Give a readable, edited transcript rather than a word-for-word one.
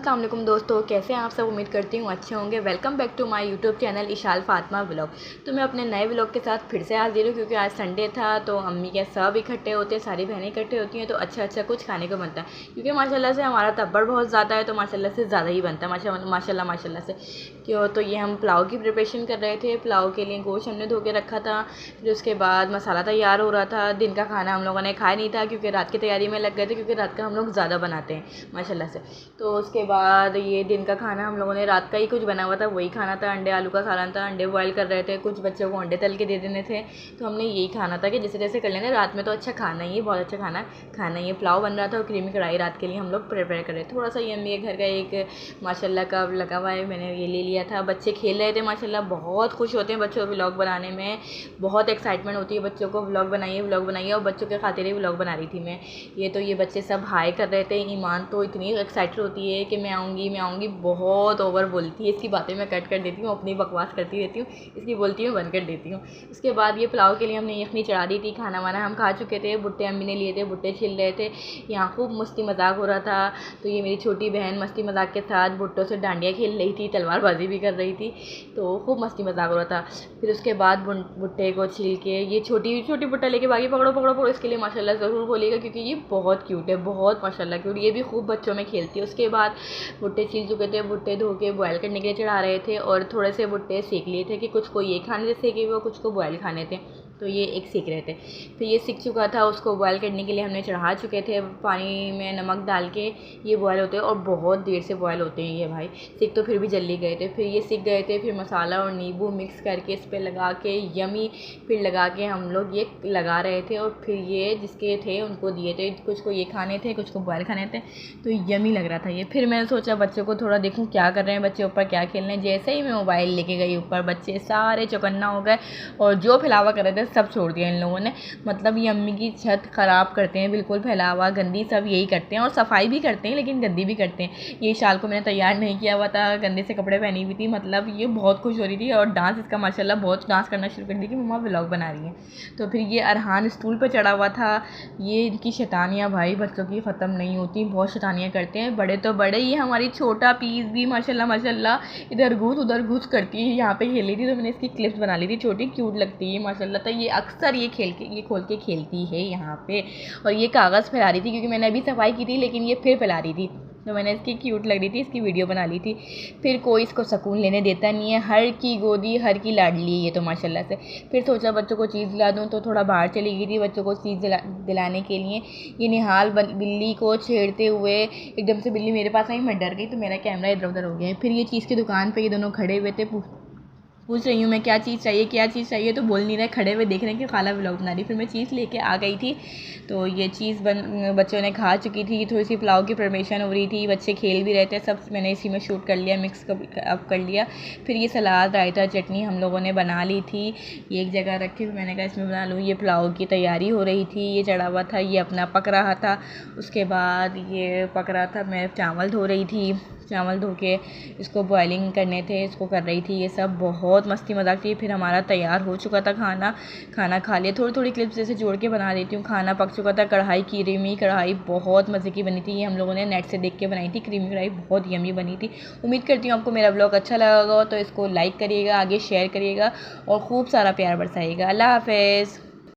अस्सलाम वालेकुम दोस्तों, कैसे हैं आप सब। उम्मीद करती हूँ अच्छे होंगे। Welcome back to my YouTube channel Ishal Fatima vlog. तो मैं अपने नए व्लॉग के साथ फिर से हाजिर हूँ, क्योंकि आज संडे था तो अम्मी के सब इकट्ठे होते हैं, सारी बहनें इकट्ठे होती हैं, तो अच्छा कुछ खाने को बनता है। क्योंकि माशाल्लाह से हमारा तब्बड़ बहुत ज़्यादा है, तो माशाल्लाह से ज़्यादा ही बनता है। माशाल्लाह से क्यों। तो ये हम पुलाव की प्रिपरेशन कर रहे थे। पुलाव के लिए गोश्त हमने धो के रखा था, फिर उसके बाद मसाला तैयार हो रहा था। दिन का खाना हम लोगों ने खाया नहीं था, क्योंकि रात की तैयारी में लग गए थे, क्योंकि रात का हम लोग ज़्यादा बनाते हैं माशाल्लाह से। तो उसके बाद ये दिन का खाना हम लोगों ने रात का ही कुछ बना हुआ था, वही खाना था। अंडे आलू का सालन था, अंडे बॉयल कर रहे थे, कुछ बच्चों को अंडे तल के दे देने थे, तो हमने यही खाना था कि जैसे जैसे कर लेना। रात में तो अच्छा खाना ही है, बहुत अच्छा खाना ही है। पुलाव बन रहा था और क्रीमी कढ़ाई रात के लिए हम लोग प्रिपेयर कर रहे थे। थोड़ा सा ये अम्मी के घर का एक माशाल्लाह का लगा हुआ है, मैंने ये ले लिया था। बच्चे खेल रहे थे माशाल्लाह, बहुत खुश होते हैं बच्चों को व्लॉग बनाने में, बहुत एक्साइटमेंट होती है बच्चों को। व्लॉग बनाइए, और बच्चों के खातिर ही व्लॉग बना रही थी मैं। ये बच्चे सब हाई कर रहे थे। ईमान तो इतनी एक्साइटेड होती है कि मैं आऊँगी, बहुत ओवर बोलती है। इसकी बातें मैं कट कर देती हूँ, अपनी बकवास करती रहती हूँ, इसकी बोलती हूँ बंद कर देती हूँ। उसके बाद ये पुलाव के लिए हमने यखनी चढ़ा दी थी। खाना वाना हम खा चुके थे। भुट्टे अम्मी ने लिए थे, भुट्टे छिल रहे थे। यहाँ खूब मस्ती मजाक हो रहा था। तो ये मेरी छोटी बहन मस्ती मजाक के साथ भुट्टों से डांडिया खेल रही थी, तलवारबाजी भी कर रही थी, तो खूब मस्ती मजाक हो रहा था। फिर उसके बाद भुट्टे को छील के ये छोटी भुट्टा लेके भागी, पकड़ो। इसके लिए माशाल्लाह ज़रूर बोलिएगा, क्योंकि ये बहुत क्यूट है, बहुत माशाल्लाह क्यूट। ये भी खूब बच्चों में खेलती है। उसके बाद भुट्टे छील चुके थे, भुट्टे धो के बॉयल करने के लिए चढ़ा रहे थे, और थोड़े से भुट्टे सेक लिए थे कि कुछ को ये खाने थे सेके हुए, कुछ को बॉयल खाने थे, तो ये एक सीख रहे थे। फिर ये सीख चुका था, उसको बॉयल करने के लिए हमने चढ़ा चुके थे। पानी में नमक डाल के ये बॉयल होते हैं, और बहुत देर से बॉयल होते हैं ये भाई। सीख तो फिर भी जल्दी गए थे। फिर ये सीख गए थे, फिर मसाला और नींबू मिक्स करके इस पर लगा के यमी, फिर लगा के हम लोग ये लगा रहे थे, और फिर ये जिसके थे उनको दिए थे। कुछ को ये खाने थे, कुछ को बॉयल खाने थे, तो यमी लग रहा था ये। फिर मैंने सोचा बच्चों को थोड़ा देखूँ क्या कर रहे हैं बच्चे, ऊपर क्या खेल रहे हैं। जैसे ही मैं मोबाइल लेके गई ऊपर, बच्चे सारे चौकन्ना हो गए, और जो फैलावा कर रहे थे सब छोड़ दिया इन लोगों ने। मतलब ये अम्मी की छत ख़राब करते हैं, बिल्कुल फैलावा गंदी सब यही करते हैं, और सफाई भी करते हैं लेकिन गंदी भी करते हैं। ये शाल को मैंने तैयार नहीं किया हुआ था, गंदे से कपड़े पहनी हुई थी। मतलब ये बहुत खुश हो रही थी, और डांस इसका माशाल्लाह बहुत डांस करना शुरू कर दी कि मम्मा व्लॉग बना रही हैं। तो फिर ये अरहान स्टूल पर चढ़ा हुआ था। ये इनकी शैतानियाँ भाई बच्चों की ख़त्म नहीं होती, बहुत शैतानियाँ करते हैं। बड़े तो बड़े, ये हमारी छोटा पीस भी माशाल्लाह इधर घूस उधर घूस करती है। यहाँ पे खेल रही थी, तो मैंने इसकी क्लिप्स बना ली थी, छोटी क्यूट लगती है माशाल्लाह। तो ये अक्सर ये खोल के खेलती है यहाँ पे। और ये कागज़ फैला रही थी, क्योंकि मैंने अभी सफाई की थी, लेकिन ये फिर फैला रही थी, तो मैंने इसकी क्यूट लग रही थी, इसकी वीडियो बना ली थी। फिर कोई इसको सुकून लेने देता नहीं है, हर की गोदी हर की लाडली है ये तो माशाल्लाह से। फिर सोचा बच्चों को चीज़ दिला दूँ, तो थोड़ा बाहर चली गई थी बच्चों को चीज़ दिलाने के लिए। ये निहाल बिल्ली को छेड़ते हुए एकदम से बिल्ली मेरे पास आई, मैं डर गई, तो मेरा कैमरा इधर उधर हो गया। फिर ये चीज़ की दुकान पर ये दोनों खड़े हुए थे, पूछ रही हूँ मैं क्या चीज़ चाहिए, तो बोल नहीं रहे, खड़े हुए देख रहे हैं कि खाला व्लॉग बना रही। फिर मैं चीज़ लेके आ गई थी, तो ये चीज़ बच्चों ने खा चुकी थी। थोड़ी सी पुलाव की प्रिपरेशन हो रही थी, बच्चे खेल भी रहे थे, सब मैंने इसी में शूट कर लिया, मिक्स अप कर लिया। फिर ये सलाद रायता चटनी हम लोगों ने बना ली थी, ये एक जगह रखी, फिर मैंने कहा इसमें बना लूँ। ये पुलाव की तैयारी हो रही थी, ये चढ़ा हुआ था, ये अपना पक रहा था। उसके बाद ये पक रहा था, मैं चावल धो रही थी, चावल धो के इसको बॉयलिंग करने थे, इसको कर रही थी। ये सब बहुत मस्ती मजाक थी। फिर हमारा तैयार हो चुका था खाना खा लिया। थोड़ी क्लिप्स जैसे जोड़ के बना देती हूँ। खाना पक चुका था, क्रीमी कढ़ाई बहुत मज़े की बनी थी। ये हम लोगों ने नेट से देख के बनाई थी, क्रीमी कढ़ाई बहुत यमी बनी थी। उम्मीद करती हूँ आपको मेरा ब्लॉग अच्छा लगा होगा, तो इसको लाइक करिएगा, आगे शेयर करिएगा, और खूब सारा प्यार बरसाइएगा। अल्लाह हाफ़िज़।